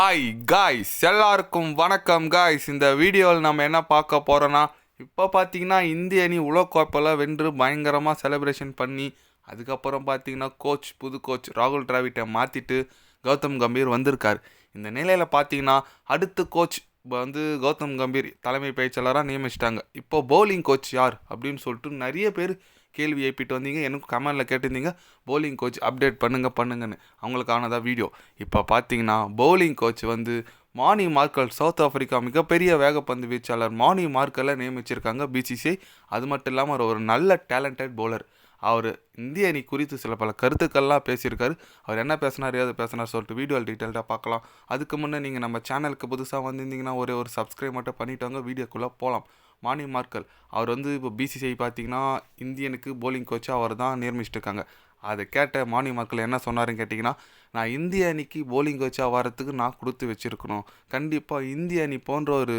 Hi guys, எல்லாருக்கும் வணக்கம் guys. இந்த வீடியோவில் நம்ம என்ன பார்க்க போகிறோன்னா, இப்போ பார்த்தீங்கன்னா இந்திய அணி உலகக்கோப்பையில் வென்று பயங்கரமாக செலிப்ரேஷன் பண்ணி, அதுக்கப்புறம் பார்த்தீங்கன்னா புது கோச் ராகுல் டிராவிட்டை மாற்றிட்டு கௌதம் கம்பீர் வந்திருக்கார். இந்த நிலையில் பார்த்தீங்கன்னா அடுத்த கோச் கௌதம் கம்பீர் தலைமை பேச்சாளராக நியமிச்சிட்டாங்க. இப்போ பவுலிங் கோச் யார் அப்படின்னு சொல்லிட்டு நிறைய பேர் கேள்வி எழுப்பிட்டு வந்தீங்க. எனக்கு கமெண்டில் கேட்டிருந்தீங்க பவுலிங் கோச் அப்டேட் பண்ணுங்கன்னு. அவங்களுக்கானதான் வீடியோ. இப்போ பார்த்தீங்கன்னா பவுலிங் கோச் மானி மார்க்கல், சவுத் ஆஃப்ரிக்கா மிகப்பெரிய வேகப்பந்து வீச்சாளர் மானி மார்க்கலை நியமிச்சிருக்காங்க பிசிசிஐ. அது மட்டும் இல்லாமல் அவர் ஒரு நல்ல டேலண்டட் பவுலர். அவர் இந்திய அணி குறித்து சில பல கருத்துக்கள்லாம் பேசியிருக்காரு. அவர் என்ன பேசினார், ஏது பேசினார் சொல்லிட்டு வீடியோவில் டீட்டெயில்டாக பார்க்கலாம். அதுக்கு முன்னே நீங்கள் நம்ம சேனலுக்கு புதுசாக வந்திருந்தீங்கன்னா ஒரு சப்ஸ்கிரைப் மட்டும் பண்ணிவிட்டாங்க. வீடியோக்குள்ளே போகலாம். மானி மார்க்கல் அவர் இப்போ பிசிசிஐ பார்த்தீங்கன்னா இந்தியனுக்கு பவுலிங் கோச்சாக அவர் தான் நியமிச்சிட்ருக்காங்க. அதை கேட்ட மானி மார்க்கல் என்ன சொன்னாருன்னு கேட்டிங்கன்னா, நான் இந்திய அணிக்கு பவுலிங் கோச்சாக வரத்துக்கு நான் கொடுத்து வச்சுருக்கணும். கண்டிப்பாக இந்திய அணி போன்ற ஒரு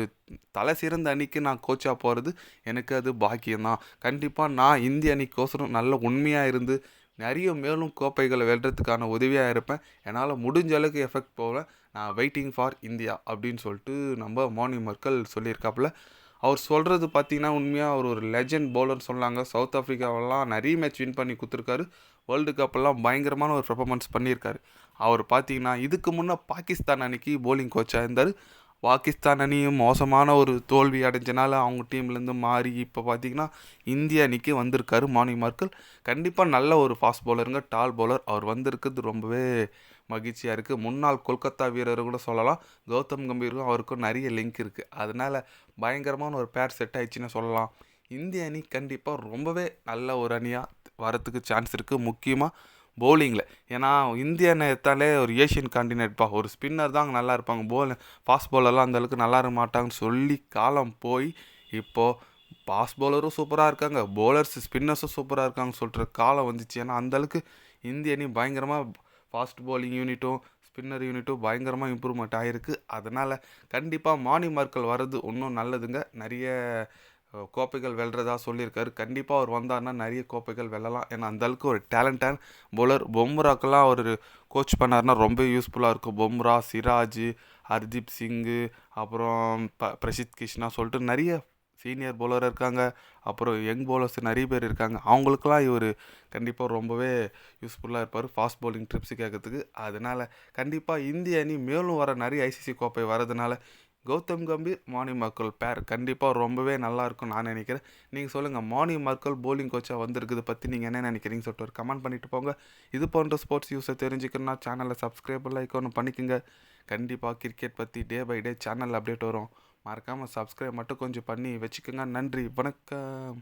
தலை சிறந்த அணிக்கு நான் கோச்சாக போகிறது எனக்கு அது பாக்கியம்தான். கண்டிப்பாக நான் இந்திய அணிக்கோசரம் நல்ல உண்மையாக இருந்து நிறைய மேலும் கோப்பைகளை வெல்றதுக்கான உதவியாக இருப்பேன். என்னால் முடிஞ்ச அளவுக்கு எஃபெக்ட் போவேன். நான் வெயிட்டிங் ஃபார் இந்தியா அப்படின்னு சொல்லிட்டு நம்ம மானி மார்க்கல் சொல்லியிருக்காப்புல. அவர் சொல்கிறது பார்த்திங்கன்னா உண்மையாக அவர் ஒரு லெஜண்ட் பவுலர்னு சொன்னாங்க. சவுத் ஆஃப்ரிக்காவெல்லாம் நிறைய மேட்ச் வின் பண்ணி கொடுத்துருக்காரு. வேர்ல்டு கப்பெல்லாம் பயங்கரமான ஒரு பெர்ஃபார்மன்ஸ் பண்ணியிருக்காரு. அவர் பார்த்திங்கன்னா இதுக்கு முன்னே பாகிஸ்தான் அணிக்கு பவுலிங் கோச்சாக இருந்தார். பாகிஸ்தான் அணியும் மோசமான ஒரு தோல்வி அடைஞ்சனால அவங்க டீம்லேருந்து மாறி இப்போ பார்த்திங்கன்னா இந்திய அணிக்கு வந்திருக்காரு மானி மார்க்கல். கண்டிப்பாக நல்ல ஒரு ஃபாஸ்ட் பவுலருங்க, டால் பவுலர். அவர் வந்திருக்கிறது ரொம்பவே மகிழ்ச்சியாக இருக்குது. முன்னாள் கொல்கத்தா வீரர் கூட சொல்லலாம். கௌதம் கம்பீருக்கும் அவருக்கும் நிறைய லிங்க் இருக்குது. அதனால் பயங்கரமான ஒரு பேர் செட் ஆயிடுச்சுன்னு சொல்லலாம். இந்திய அணி கண்டிப்பாக ரொம்பவே நல்ல ஒரு அணியாக வரத்துக்கு சான்ஸ் இருக்குது, முக்கியமாக பவுலிங்கில். ஏன்னா இந்திய அணி எடுத்தாலே ஒரு ஏஷியன் காண்டினென்ட்பா, ஒரு ஸ்பின்னர் தான் அங்கே நல்லா இருப்பாங்க. ஃபாஸ்ட் பவுலர்லாம் அந்தளவுக்கு நல்லா இருக்க மாட்டாங்கன்னு சொல்லி காலம் போய் இப்போது ஃபாஸ்ட் பவுலரும் சூப்பராக இருக்காங்க, ஸ்பின்னர்ஸும் சூப்பராக இருக்காங்கன்னு சொல்கிற காலம் வந்துச்சு. ஏன்னா அந்தளவுக்கு இந்திய அணி பயங்கரமாக ஃபாஸ்ட் பவுலிங் யூனிட்டும் ஸ்பின்னர் யூனிட்டும் பயங்கரமாக இம்ப்ரூவ்மெண்ட் ஆகிருக்கு. அதனால் கண்டிப்பாக மானி மார்க்கல் வர்றது இன்னும் நல்லதுங்க. நிறைய கோப்பைகள் வெல்றதா சொல்லியிருக்காரு. கண்டிப்பாக அவர் வந்தார்னா நிறைய கோப்பைகள் வெல்லலாம். ஏன்னா அந்தளவுக்கு ஒரு டேலண்டான பவுலர். பொம்ராக்கெல்லாம் அவர் கோச் பண்ணார்னா ரொம்ப யூஸ்ஃபுல்லாக இருக்கும். பொம்ரா, சிராஜ், ஹர்தீப் சிங்கு, அப்புறம் பிரசித் கிருஷ்ணா சொல்லிட்டு நிறைய சீனியர் பவுலர் இருக்காங்க. அப்புறம் யங் பவுலர்ஸ் நிறைய பேர் இருக்காங்க. அவங்களுக்கெல்லாம் இவர் கண்டிப்பாக ரொம்பவே யூஸ்ஃபுல்லாக இருப்பார் ஃபாஸ்ட் பவுலிங் ட்ரிப்ஸ் கேட்கறதுக்கு. அதனால் கண்டிப்பாக இந்திய அணி மேலும் வர நிறைய ஐசிசி கோப்பை வரதுனால கௌதம் கம்பீர் மானி மார்க்கல் பேர் கண்டிப்பாக ரொம்பவே நல்லாயிருக்கும் நான் நினைக்கிறேன். நீங்கள் சொல்லுங்கள், மானி மார்க்கல் பவுலிங் கோச்சாக வந்திருக்குது பற்றி நீங்கள் என்ன நினைக்கிறீங்கன்னு சொல்லிட்டு ஒரு கமெண்ட் பண்ணிவிட்டு போங்க. இது போன்ற ஸ்போர்ட்ஸ் நியூஸை தெரிஞ்சுக்கணுன்னா சேனலை சப்ஸ்கிரைப் லைக் ஒன்று பண்ணிக்கோங்க. கண்டிப்பாக கிரிக்கெட் பற்றி day by day channel update வரும். மறக்காமல் சப்ஸ்கிரைப் மட்டும் கொஞ்சம் பண்ணி வச்சுக்கோங்க. நன்றி, வணக்கம்.